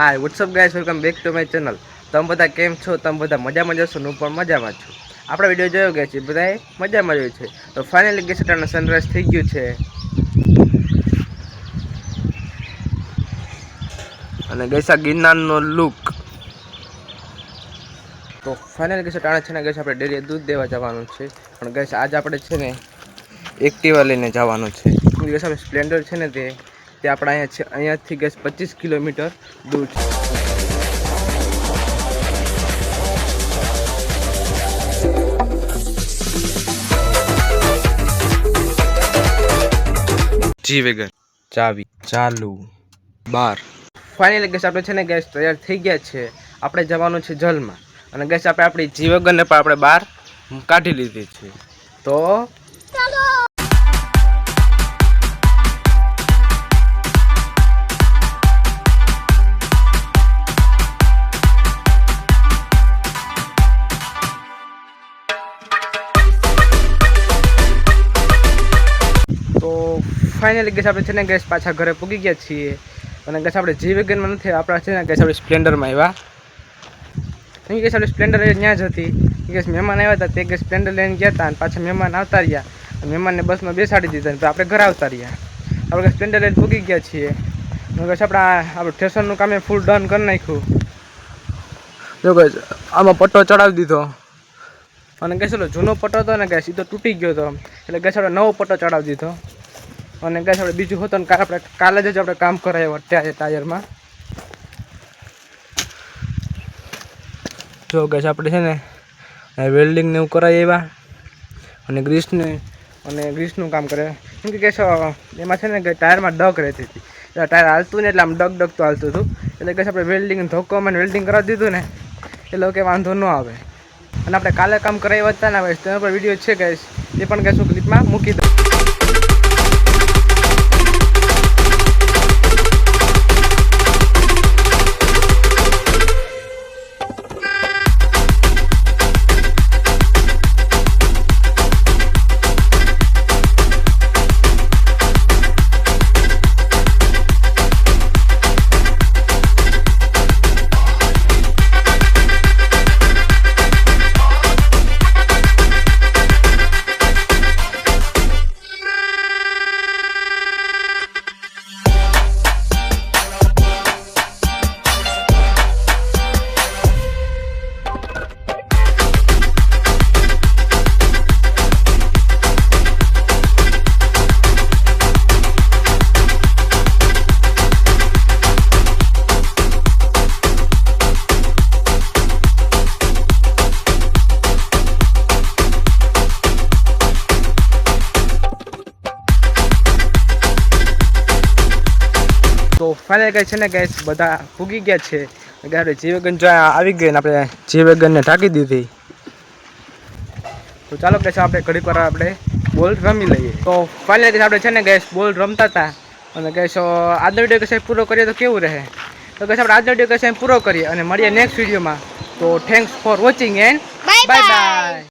Hi what's up guys, welcome back to my channel. તમે બધા કેમ છો? તમે બધા મજામાં જશો? હું પણ મજામાં છું। આપણા વિડીયો જોયો ગયા છે, બધાએ મજામાં જોયો છે। તો ફાઇનલી ગેસ ટાણા સનરાઈઝ થઈ ગયું છે અને ગેસા ગિરનારનો લુક। તો ફાઇનલી ગેસ ટાણા છે ને ગેસ આપણે ડેરી દૂધ દેવા જવાનું છે, પણ ગેસ આજ આપણે છે ને એક્ટિવા લઈને જવાનું છે। ગેસ આપણે સ્પ્લેન્ડર છે ને તે આપણે અહીંયાથી ગેસ 25 કિલોમીટર દૂર છે। જી વેગન ચાવી ચાલુ બાર। ફાઇનલી ગેસ આપણે છે ને ગેસ તૈયાર થઈ ગયા છે। આપણે જવાનું છે જલમાં અને ગેસ આપણે આપણી જી વેગનને પણ આપણે બહાર કાઢી લીધી છે। તો ફાઇનલી ગેસ આપણે છે ને ગેસ પાછા ઘરે પૂગી ગયા છીએ અને ગેસ આપણે જી વેગનમાં નથી, આપણા છે ને ગેસ આપણે સ્પ્લેન્ડરમાં આવ્યા। નહીં ગેસ આપણે સ્પ્લેન્ડર ત્યાં જ હતી, ગેસ મહેમાન આવ્યા હતા, તે ગેસ સ્પ્લેન્ડર લઈને ગયા હતા અને પાછા મહેમાન આવતા રહ્યા અને મહેમાનને બસમાં બેસાડી દીધા અને આપણે ઘરે આવતા રહ્યા। આપણે સ્પ્લેન્ડર લઈને પૂગી ગયા છીએ ગેસ આપણું સ્ટેશનનું કામ ફૂલ ડન કરી નાખ્યું। જો ગેસ આમાં પટ્ટો ચડાવી દીધો અને ગેસ ઓલો જૂનો પટ્ટો હતો ને ગેસ એ તો તૂટી ગયો હતો, એટલે ગેસ આપણે નવો પટ્ટો ચડાવી દીધો અને ગેસ આપણે બીજું હતું ને આપણે કાલે જ આપણે કામ કરાવ્યું ટાયરમાં। જો ગેસ આપણે છે ને વેલ્ડિંગને એવું કરાવી આવ્યા અને ગ્રીસનું કામ કરે, કેમ કે ગેસ એમાં છે ને કે ટાયરમાં ડગ રહેતી હતી, એટલે ટાયર હાલતું ને એટલે આમ ડગ તો હાલતું હતું, એટલે ગેસ આપણે વેલ્ડિંગ ધોકોમાં વેલ્ડિંગ કરાવી દીધું ને એટલે કે વાંધો ન આવે। અને આપણે કાલે કામ કરાવ્યા હતા ને હવે તેના પર વિડીયો છે ગેસ, એ પણ ગેસ હું ક્લિપમાં મૂકી દઉં। તો ફાઇનલ ગઈ છે ને ગેસ બધા પૂગી ગયા છે, આપણે જી વેગન જો આવી ગઈ ને આપણે જી વેગનને ઢાંકી દીધી। તો ચાલો ગેસ આપણે ઘડીક વાર આપણે બોલ રમી લઈએ। તો ફાઇનલ ગેસ આપણે છે ને ગેસ બોલ રમતા હતા અને ગેસ આજનો વિડીયો કશે પૂરો કરીએ તો કેવું રહે? તો ગેસ આપણે આજનો વિડીયો કશે પૂરો કરીએ અને મળીએ નેક્સ્ટ વિડીયોમાં। તો thanks for watching and bye bye.